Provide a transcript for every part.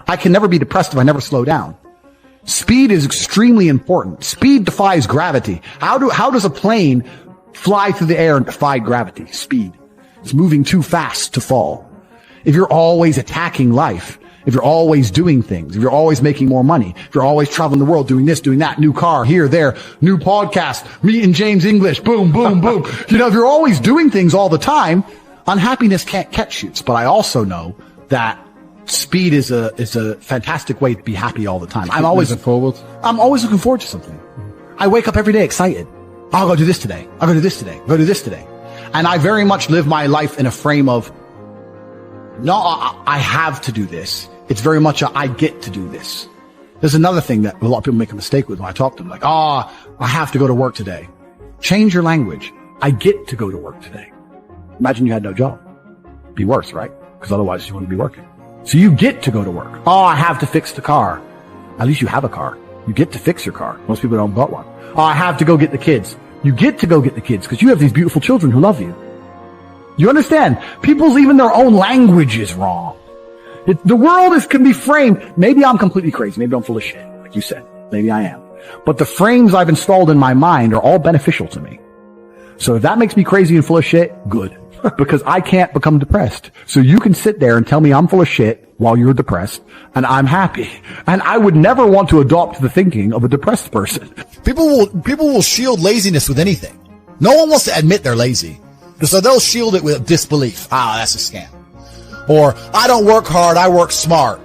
I can never be depressed if I never slow down. Speed is extremely important. Speed defies gravity. How does a plane fly through the air and defy gravity? Speed. It's moving too fast to fall. If you're always attacking life, if you're always doing things, if you're always making more money, if you're always traveling the world, doing this, doing that, new car, here, there, new podcast, meeting James English, boom, boom, boom. If you're always doing things all the time, unhappiness can't catch you. But I also know that speed is a fantastic way to be happy all the time. I'm always looking forward to something. I wake up every day excited. I'll go do this today. I'll go do this today. I'll go do this today. And I very much live my life in a frame of, no, I have to do this. It's very much I get to do this. There's another thing that a lot of people make a mistake with when I talk to them. Like, I have to go to work today. Change your language. I get to go to work today. Imagine you had no job. Be worse, right? Because otherwise you wouldn't be working. So you get to go to work. I have to fix the car. At least you have a car. You get to fix your car. Most people don't got one. I have to go get the kids. You get to go get the kids because you have these beautiful children who love you. You understand? People's even their own language is wrong. The world can be framed. Maybe I'm completely crazy. Maybe I'm full of shit, like you said. Maybe I am. But the frames I've installed in my mind are all beneficial to me. So if that makes me crazy and full of shit, good. Because I can't become depressed. So you can sit there and tell me I'm full of shit while you're depressed, and I'm happy. And I would never want to adopt the thinking of a depressed person. People will shield laziness with anything. No one wants to admit they're lazy. So they'll shield it with disbelief. That's a scam. Or, I don't work hard, I work smart.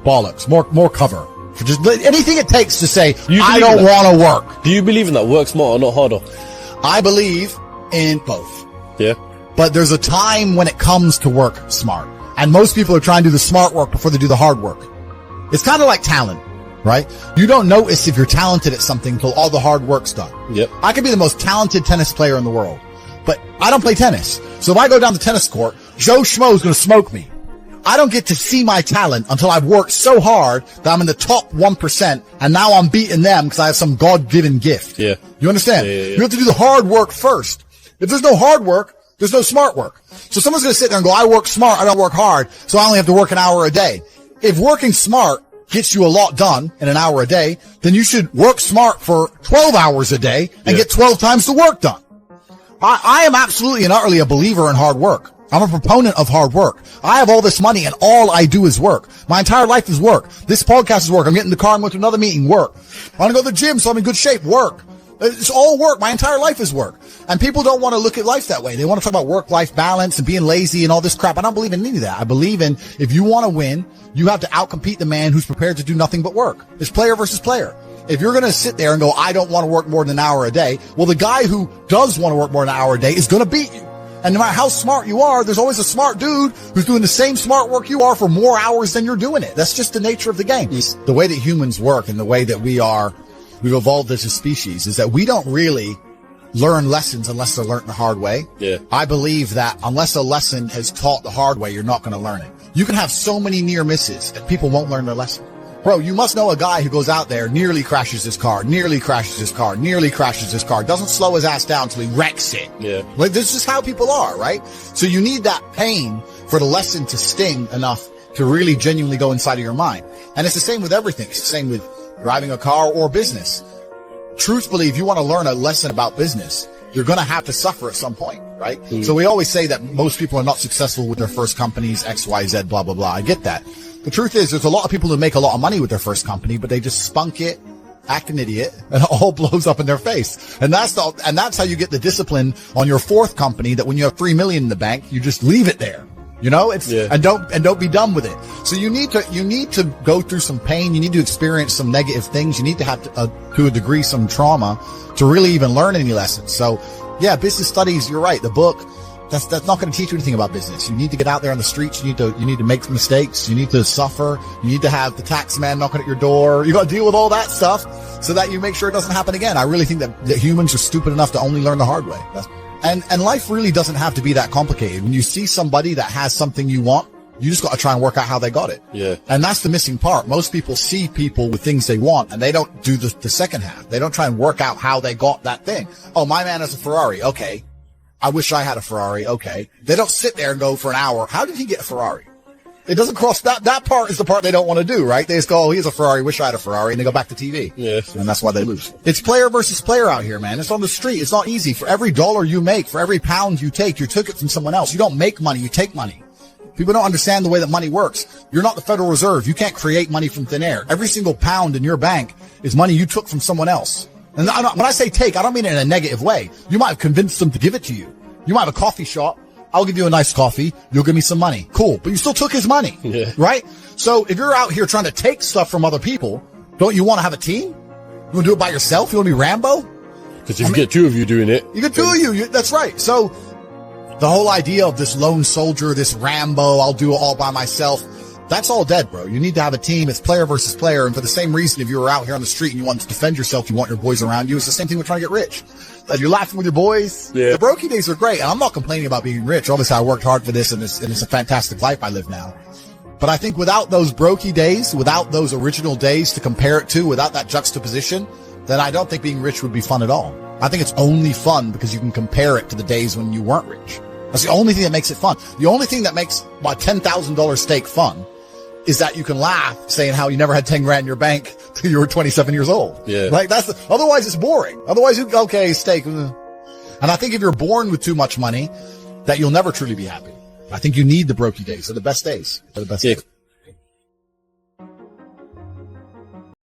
Bollocks. More cover. For just anything it takes to say, I don't want to work. Do you believe in that? Work smart or not harder? I believe in both. Yeah. But there's a time when it comes to work smart. And most people are trying to do the smart work before they do the hard work. It's kind of like talent, right? You don't notice if you're talented at something until all the hard work's done. Yep. I could be the most talented tennis player in the world, but I don't play tennis. So if I go down the tennis court, Joe Schmo is going to smoke me. I don't get to see my talent until I've worked so hard that I'm in the top 1%, and now I'm beating them because I have some God-given gift. Yeah. You understand? Yeah. You have to do the hard work first. If there's no hard work, there's no smart work. So someone's going to sit there and go, I work smart, I don't work hard, so I only have to work an hour a day. If working smart gets you a lot done in an hour a day, then you should work smart for 12 hours a day and get 12 times the work done. I am absolutely and utterly a believer in hard work. I'm a proponent of hard work. I have all this money and all I do is work. My entire life is work. This podcast is work. I'm getting in the car and going to another meeting, work. I want to go to the gym so I'm in good shape, work. It's all work. My entire life is work. And people don't want to look at life that way. They want to talk about work-life balance and being lazy and all this crap. I don't believe in any of that. I believe in if you want to win, you have to outcompete the man who's prepared to do nothing but work. It's player versus player. If you're going to sit there and go, I don't want to work more than an hour a day, well, the guy who does want to work more than an hour a day is going to beat you. And no matter how smart you are, there's always a smart dude who's doing the same smart work you are for more hours than you're doing it. That's just the nature of the game. The way that humans work and the way that we've evolved as a species is that we don't really learn lessons unless they're learned the hard way. Yeah. I believe that unless a lesson is taught the hard way, you're not going to learn it. You can have so many near misses and people won't learn their lesson. Bro, you must know a guy who goes out there, nearly crashes his car, doesn't slow his ass down until he wrecks it. Yeah. Like, this is how people are, right? So you need that pain for the lesson to sting enough to really genuinely go inside of your mind. And it's the same with everything. It's the same with driving a car or business. Truthfully, if you want to learn a lesson about business, you're going to have to suffer at some point, right? So we always say that most people are not successful with their first companies, X, Y, Z, blah, blah, blah. I get that. The truth is, there's a lot of people who make a lot of money with their first company, but they just spunk it, act an idiot, and it all blows up in their face. And that's how you get the discipline on your fourth company that when you have $3 million in the bank, you just leave it there. You know, and don't be done with it. So you need to go through some pain. You need to experience some negative things. You need to have to a degree some trauma to really even learn any lessons. So yeah, business studies, you're right. The book, that's not going to teach you anything about business. You need to get out there on the streets. You need to make mistakes. You need to suffer. You need to have the tax man knocking at your door. You got to deal with all that stuff so that you make sure it doesn't happen again. I really think that humans are stupid enough to only learn the hard way. And life really doesn't have to be that complicated. When you see somebody that has something you want, you just got to try and work out how they got it. Yeah. And that's the missing part. Most people see people with things they want and they don't do the second half. They don't try and work out how they got that thing. Oh, my man has a Ferrari. Okay. I wish I had a Ferrari. Okay. They don't sit there and go for an hour. How did he get a Ferrari? It doesn't cross that part is the part they don't want to do, right? They just go, oh, he has a Ferrari, wish I had a Ferrari, and they go back to TV. Yeah. And that's why they lose. It's player versus player out here, man. It's on the street. It's not easy. For every dollar you make, for every pound you take it from someone else. You don't make money, you take money. People don't understand the way that money works. You're not the Federal Reserve. You can't create money from thin air. Every single pound in your bank is money you took from someone else. And when I say take, I don't mean it in a negative way. You might have convinced them to give it to you. You might have a coffee shop. I'll give you a nice coffee. You'll give me some money. Cool. But you still took his money. Yeah. Right? So if you're out here trying to take stuff from other people, don't you want to have a team? You want to do it by yourself? You want to be Rambo? Because if you get two of you doing it. You get two of you. That's right. So the whole idea of this lone soldier, this Rambo, I'll do it all by myself, that's all dead, bro. You need to have a team. It's player versus player. And for the same reason, if you were out here on the street and you want to defend yourself, you want your boys around you, it's the same thing with trying to get rich. You're laughing with your boys. Yeah. The brokey days are great. And I'm not complaining about being rich. Obviously, I worked hard for this, and it's a fantastic life I live now. But I think without those brokey days, without those original days to compare it to, without that juxtaposition, then I don't think being rich would be fun at all. I think it's only fun because you can compare it to the days when you weren't rich. That's the only thing that makes it fun. The only thing that makes my $10,000 steak fun is that you can laugh saying how you never had 10 grand in your bank till you were 27 years old. Yeah. Like otherwise it's boring. Otherwise okay, steak. And I think if you're born with too much money, that you'll never truly be happy. I think you need the brokey days. They're the best days. They're the best days.